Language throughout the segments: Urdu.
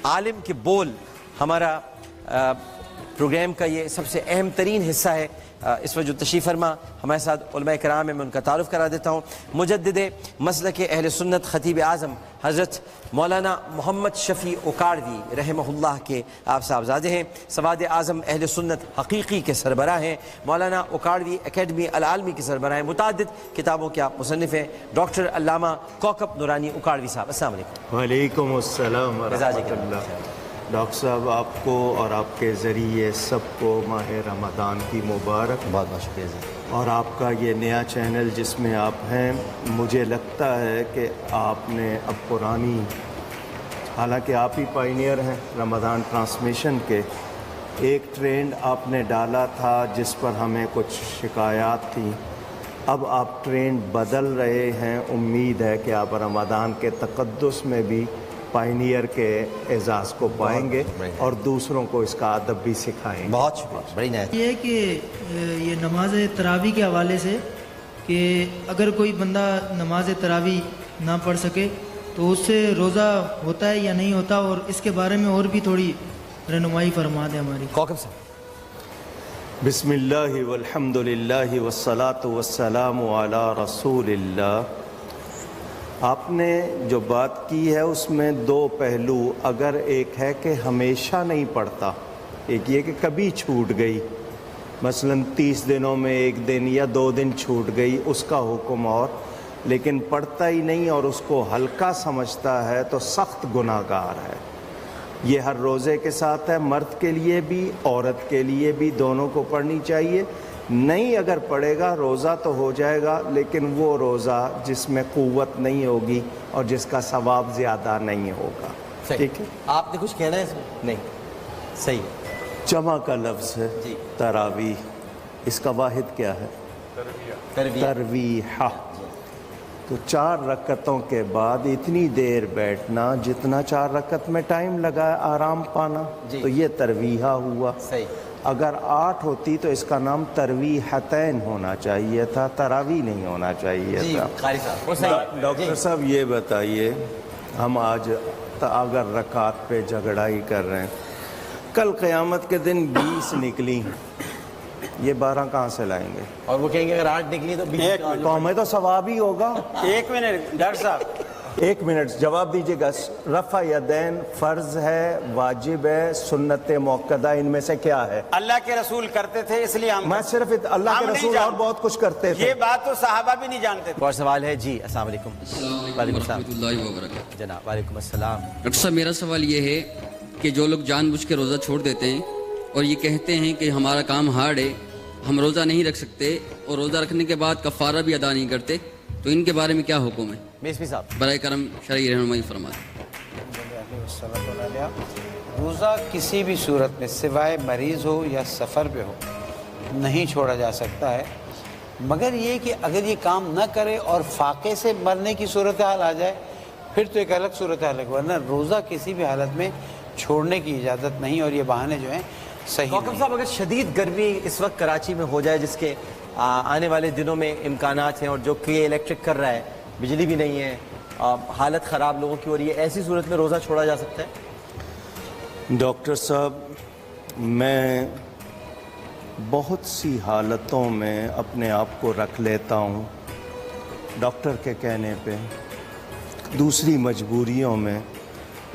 عالم کے بول ہمارا پروگرام کا یہ سب سے اہم ترین حصہ ہے۔ اس وقت جو تشریف فرما ہمارے ساتھ علماء کرام ہیں، میں ان کا تعارف کرا دیتا ہوں۔ مجدد مسلک اہل سنت خطیب اعظم حضرت مولانا محمد شفیع اکاڑوی رحمہ اللہ کے آپ صاحبزادے ہیں۔ سواد اعظم اہل سنت حقیقی کے سربراہ ہیں۔ مولانا اکاڑوی اکیڈمی العالمی کے سربراہ ہیں۔ متعدد کتابوں کے آپ مصنف ہیں۔ ڈاکٹر علامہ کوکب نورانی اکاڑوی صاحب، السلام علیکم۔ وعلیکم السلام ورحمۃ اللہ۔ ڈاکٹر صاحب، آپ کو اور آپ کے ذریعے سب کو ماہ رمضان کی مبارک۔ بہت بہت شکریہ جی۔ اور آپ کا یہ نیا چینل جس میں آپ ہیں، مجھے لگتا ہے کہ آپ نے اب پرانی، حالانکہ آپ ہی پائنیئر ہیں رمضان ٹرانسمیشن کے، ایک ٹرینڈ آپ نے ڈالا تھا جس پر ہمیں کچھ شکایات تھیں، اب آپ ٹرینڈ بدل رہے ہیں۔ امید ہے کہ آپ رمضان کے تقدس میں بھی پائنیئر کے اعزاز کو پائیں گے اور دوسروں کو اس کا ادب بھی سکھائیں گے۔ بہت شکریہ، بڑی نہایت۔ یہ کہ یہ نماز تراویح کے حوالے سے کہ اگر کوئی بندہ نماز تراویح نہ پڑھ سکے تو اس سے روزہ ہوتا ہے یا نہیں ہوتا، اور اس کے بارے میں اور بھی تھوڑی رہنمائی فرما دیں ہماری۔ کوکب صاحب۔ بسم اللہ والحمد للہ والصلاة والسلام علی رسول اللہ۔ آپ نے جو بات کی ہے اس میں دو پہلو، اگر ایک ہے کہ ہمیشہ نہیں پڑھتا، ایک یہ کہ کبھی چھوٹ گئی، مثلا 30 دنوں میں ایک دن یا 2 دن چھوٹ گئی، اس کا حکم اور، لیکن پڑھتا ہی نہیں اور اس کو ہلکا سمجھتا ہے تو سخت گناہ گار ہے۔ یہ ہر روزے کے ساتھ ہے، مرد کے لیے بھی عورت کے لیے بھی، دونوں کو پڑھنی چاہیے۔ نہیں اگر پڑھے گا روزہ تو ہو جائے گا، لیکن وہ روزہ جس میں قوت نہیں ہوگی اور جس کا ثواب زیادہ نہیں ہوگا۔ ٹھیک ہے، آپ نے کچھ کہنا ہے اس میں؟ نہیں، صحیح ہے۔ جمع کا لفظ ہے جی۔ تراویح، اس کا واحد کیا ہے؟ ترویحہ۔ تو 4 رکعتوں کے بعد اتنی دیر بیٹھنا جتنا 4 رکعت میں ٹائم لگا ہے آرام پانا، تو یہ ترویحہ ہوا۔ صحیح۔ اگر 8 ہوتی تو اس کا نام ترویحتین ہونا چاہیے تھا، تراویح نہیں ہونا چاہیے تھا۔ قاری صاحب، وہ صحیح۔ ڈاکٹر صاحب یہ بتائیے، ہم آج اگر رکعت پہ جھگڑا ہی کر رہے ہیں، کل قیامت کے دن 20 نکلی، یہ 12 کہاں سے لائیں گے؟ اور وہ کہیں گے اگر 8 نکلی تو 20 تو ہمیں تو ثواب ہی ہوگا۔ ایک منٹ ڈاکٹر صاحب، 1 منٹ جواب دیجیے گا۔ رفع یدین فرض ہے، واجب ہے، سنت موقدہ، ان میں سے کیا ہے؟ اللہ کے رسول کرتے تھے اس لیے ہم میں صرف اللہ کے رسول اور بہت کچھ کرتے تھے۔ یہ بات تو صحابہ بھی نہیں جانتے تھے۔ اور سوال ہے جی۔ السلام علیکم۔ وعلیکم السلام ورحمۃ اللہ وبرکاتہ۔ جناب وعلیکم السلام۔ ڈاکٹر صاحب، میرا سوال یہ ہے کہ جو لوگ جان بوجھ کے روزہ چھوڑ دیتے ہیں اور یہ کہتے ہیں کہ ہمارا کام ہارڈ ہے، ہم روزہ نہیں رکھ سکتے، اور روزہ رکھنے کے بعد کفارہ بھی ادا نہیں کرتے، تو ان کے بارے میں کیا حکم ہے؟ میسوی صاحب۔ برائے کرم شرعی رہنمائی فرما دیں۔ روزہ کسی بھی صورت میں سوائے مریض ہو یا سفر پہ ہو نہیں چھوڑا جا سکتا ہے، مگر یہ کہ اگر یہ کام نہ کرے اور فاقے سے مرنے کی صورتحال آ جائے پھر تو ایک الگ صورتحال ہے، ورنہ روزہ کسی بھی حالت میں چھوڑنے کی اجازت نہیں، اور یہ بہانے جو ہیں صحیح کوکب نہیں۔ صاحب، اگر شدید گرمی اس وقت کراچی میں ہو جائے جس کے آنے والے دنوں میں امکانات ہیں، اور جو کہ الیکٹرک کر رہا ہے، بجلی بھی نہیں ہے، حالت خراب لوگوں کی ہو رہی ہے، ایسی صورت میں روزہ چھوڑا جا سکتا ہے؟ ڈاکٹر صاحب، میں بہت سی حالتوں میں اپنے آپ کو رکھ لیتا ہوں ڈاکٹر کے کہنے پہ، دوسری مجبوریوں میں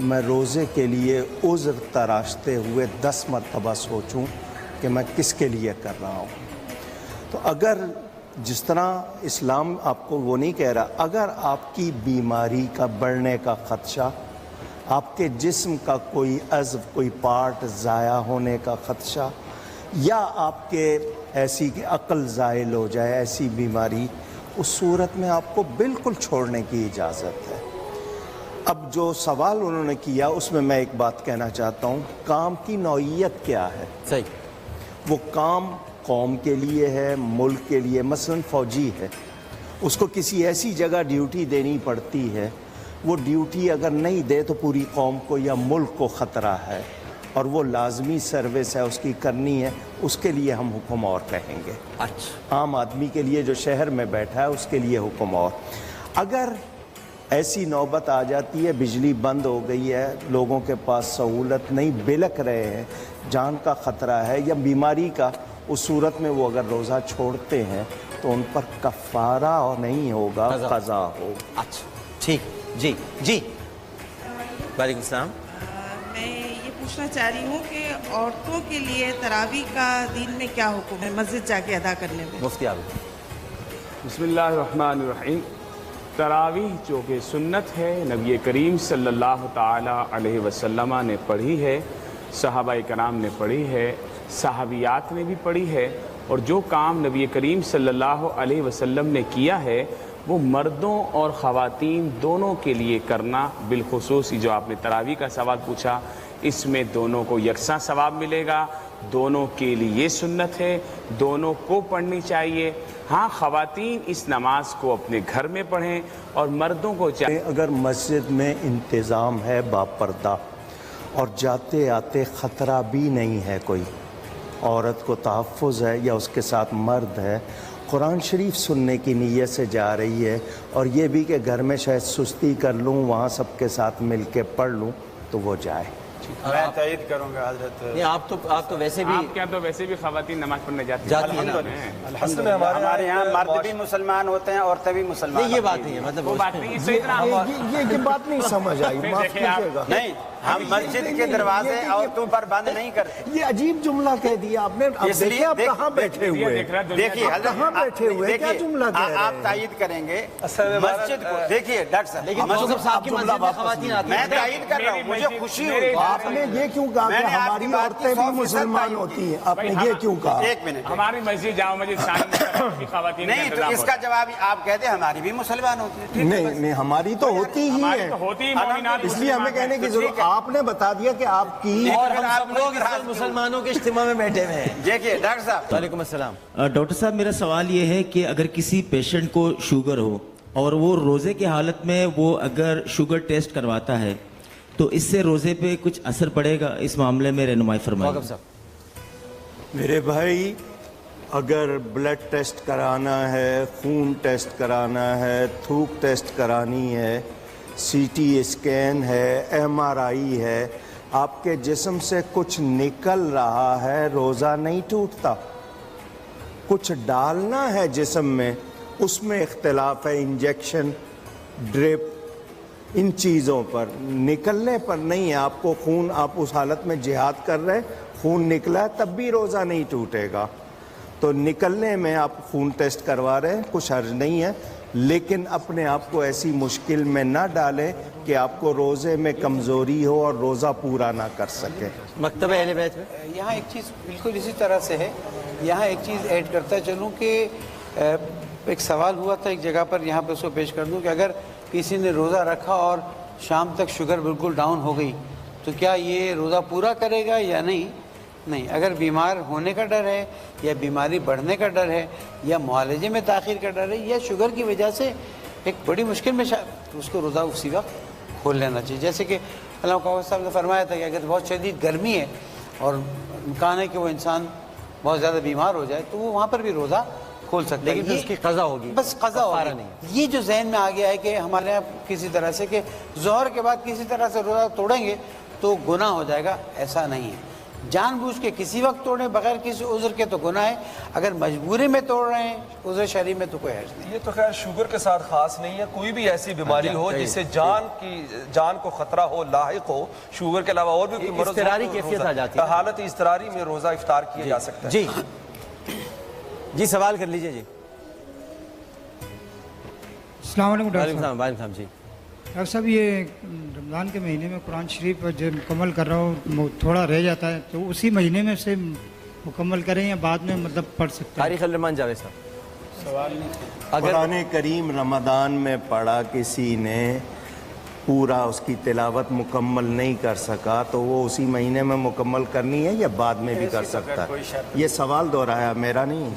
میں روزے کے لیے عذر تراشتے ہوئے 10 مرتبہ سوچوں کہ میں کس کے لیے کر رہا ہوں۔ تو اگر جس طرح اسلام آپ کو وہ نہیں کہہ رہا، اگر آپ کی بیماری کا بڑھنے کا خدشہ، آپ کے جسم کا کوئی عضو، کوئی پارٹ ضائع ہونے کا خدشہ، یا آپ کے ایسی کہ عقل زائل ہو جائے، ایسی بیماری، اس صورت میں آپ کو بالکل چھوڑنے کی اجازت ہے۔ اب جو سوال انہوں نے کیا اس میں ایک بات کہنا چاہتا ہوں، کام کی نوعیت کیا ہے؟ صحیح۔ وہ کام قوم کے لیے ہے، ملک کے لیے، مثلا فوجی ہے، اس کو کسی ایسی جگہ ڈیوٹی دینی پڑتی ہے، وہ ڈیوٹی اگر نہیں دے تو پوری قوم کو یا ملک کو خطرہ ہے، اور وہ لازمی سروس ہے، اس کی کرنی ہے، اس کے لیے ہم حکم اور کہیں گے۔ اچھا، عام آدمی کے لیے جو شہر میں بیٹھا ہے اس کے لیے حکم اور۔ اگر ایسی نوبت آ جاتی ہے بجلی بند ہو گئی ہے, لوگوں کے پاس سہولت نہیں, بلک رہے ہیں, جان کا خطرہ ہے یا بیماری کا, اس صورت میں وہ اگر روزہ چھوڑتے ہیں تو ان پر کفارہ نہیں ہوگا, قضا ہوگا. اچھا ٹھیک, جی جی وعلیکم السلام. میں یہ پوچھنا چاہ رہی ہوں کہ عورتوں کے لیے تراویح کا دین میں کیا حکم ہے مسجد جا کے ادا کرنے میں؟ مفتی عابد. بسم اللہ الرحمن الرحیم. تراویح جو کہ سنت ہے, نبی کریم صلی اللہ تعالی علیہ وسلم نے پڑھی ہے, صحابہ کرام نے پڑھی ہے, صحابیات نے بھی پڑھی ہے, اور جو کام نبی کریم صلی اللہ علیہ وسلم نے کیا ہے وہ مردوں اور خواتین دونوں کے لیے کرنا, بالخصوص جو آپ نے تراویح کا سوال پوچھا, اس میں دونوں کو یکساں ثواب ملے گا, دونوں کے لیے سنت ہے, دونوں کو پڑھنی چاہیے. ہاں خواتین اس نماز کو اپنے گھر میں پڑھیں اور مردوں کو چاہیے اگر مسجد میں انتظام ہے باپردہ اور جاتے آتے خطرہ بھی نہیں ہے, کوئی عورت کو تحفظ ہے یا اس کے ساتھ مرد ہے, قرآن شریف سننے کی نیت سے جا رہی ہے, اور یہ بھی کہ گھر میں شاید سستی کر لوں, وہاں سب کے ساتھ مل کے پڑھ لوں, تو وہ جائے. میں تائید کروں گا حضرت. نہیں آپ تو ویسے بھی, آپ کیا تو ویسے بھی خواتین نماز پڑھنے جاتی ہیں نا. ہمارے یہاں مرد بھی مسلمان ہوتے ہیں, عورتیں بھی مسلمان. نہیں یہ بات نہیں ہے, مطلب وہ بات نہیں ہے. یہ بات نہیں سمجھ آئی, معاف کیجیے گا. نہیں, ہم مسجد کے دروازے عورتوں پر بند نہیں کرتے. یہ عجیب جملہ کہہ دیا آپ نے. اس لیے آپ کہاں بیٹھے ہوئے, دیکھیے کہاں بیٹھے ہوئے, کیا جملہ کہہ رہے ہیں آپ تائید کریں گے مسجد کو. دیکھیے ڈاکٹر صاحب, لیکن مصطفی صاحب کی مسجد میں خواتین آتی ہیں. میں تائید کر رہا ہوں, مجھے خوشی ہوئی. آپ نے یہ کیوں کہا کہ ہماری عورتیں بھی مسلمان ہوتی ہیں, آپ نے یہ کیوں کہا؟ ایک منٹ, ہماری مسجد جامع مسجد شان کی خواتین نہیں تو اس کا جواب آپ کہتے ہیں ہماری بھی مسلمان ہوتی ہے. نہیں ہماری تو ہوتی ہی ہے, اس لیے ہمیں کہنے کی ضرورت. آپ نے بتا دیا کہ آپ کی, اور ہم سب لوگ مسلمانوں کے اجتماع میں بیٹھے ہوئے ہیں. دیکھیے ڈاکٹر صاحب. وعلیکم السلام. ڈاکٹر صاحب میرا سوال یہ ہے کہ اگر کسی پیشنٹ کو شوگر ہو اور وہ روزے کی حالت میں وہ اگر شوگر ٹیسٹ کرواتا ہے تو اس سے روزے پہ کچھ اثر پڑے گا, اس معاملے میں رہنمائی فرمائیں. میرے بھائی, اگر بلڈ ٹیسٹ کرانا ہے, خون ٹیسٹ کرانا ہے, تھوک ٹیسٹ کرانی ہے, سی ٹی اسکین ہے, ایم آر آئی ہے, آپ کے جسم سے کچھ نکل رہا ہے, روزہ نہیں ٹوٹتا. کچھ ڈالنا ہے جسم میں, اس میں اختلاف ہے, انجیکشن, ڈرپ, ان چیزوں پر. نکلنے پر نہیں ہے. آپ کو خون, آپ اس حالت میں جہاد کر رہے, خون نکلا ہے تب بھی روزہ نہیں ٹوٹے گا. تو نکلنے میں آپ خون ٹیسٹ کروا رہے ہیں, کچھ حرج نہیں ہے, لیکن اپنے آپ کو ایسی مشکل میں نہ ڈالیں کہ آپ کو روزے میں کمزوری ہو اور روزہ پورا نہ کر سکیں. مکتبہ اہل بیت میں یہاں ایک چیز بالکل اسی طرح سے ہے, یہاں ایک چیز ایڈ کرتا چلوں کہ ایک سوال ہوا تھا ایک جگہ پر, یہاں پہ اس کو پیش کر دوں کہ اگر کسی نے روزہ رکھا اور شام تک شوگر بالکل ڈاؤن ہو گئی تو کیا یہ روزہ پورا کرے گا یا نہیں؟ نہیں. اگر بیمار ہونے کا ڈر ہے یا بیماری بڑھنے کا ڈر ہے یا معالجے میں تاخیر کا ڈر ہے یا شوگر کی وجہ سے ایک بڑی مشکل میں اس کو روزہ اسی وقت کھول لینا چاہیے. جیسے کہ علامہ قوت صاحب نے فرمایا تھا کہ اگر بہت شدید گرمی ہے اور امکان ہے کہ وہ انسان بہت زیادہ بیمار ہو جائے تو وہ وہاں پر بھی روزہ کھول سکتا ہے, لیکن اس کی قضا ہوگی, بس قضا ہوگی. یہ جو ذہن میں آ گیا ہے کہ ہمارے یہاں کسی طرح سے کہ ظہر کے بعد کسی طرح سے روزہ توڑیں گے تو گناہ ہو جائے گا, ایسا نہیں ہے. جان بوجھ کے کسی وقت توڑیں بغیر کسی عذر کے تو گناہ ہے, اگر مجبوری میں توڑ رہے ہیں عذر شرعی میں تو کوئی حرج نہیں. یہ تو خیر شوگر کے ساتھ خاص نہیں ہے, کوئی بھی ایسی بیماری ہو جس سے جان کو خطرہ ہو, لاحق ہو, شوگر کے علاوہ اور بھی کوئی مرض اضطراری کیفیت آ جاتی ہے, حالت اضطراری میں روزہ افطار کیا جا سکتا ہے. جی سوال کر لیجئے. جی السلام علیکم ڈاکٹر وعلیکم السلام. وعلیکم السلام. جی ڈاکٹر صاحب, یہ رمضان کے مہینے میں قرآن شریف جو مکمل کر رہا ہوں تھوڑا رہ جاتا ہے تو اسی مہینے میں سے مکمل کریں یا بعد میں مطلب پڑھ سکتے ہیں؟ تاریخ الرحمان جاوید صاحب. سوال نہیں. قرآن کریم رمضان میں پڑھا کسی نے, پورا اس کی تلاوت مکمل نہیں کر سکا تو وہ اسی مہینے میں مکمل کرنی ہے یا بعد میں بھی کر سکتا ہے؟ یہ سوال دہرایا, میرا نہیں.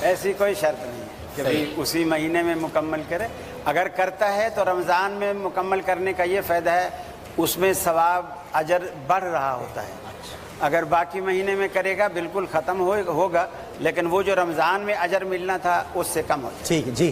ایسی کوئی شرط نہیں کہ بھئی اسی مہینے میں مکمل کرے. اگر کرتا ہے تو رمضان میں مکمل کرنے کا یہ فائدہ ہے, اس میں ثواب اجر بڑھ رہا ہوتا ہے. اگر باقی مہینے میں کرے گا بالکل ختم ہوگا, لیکن وہ جو رمضان میں اجر ملنا تھا اس سے کم ہو جائے. ٹھیک ہے. جی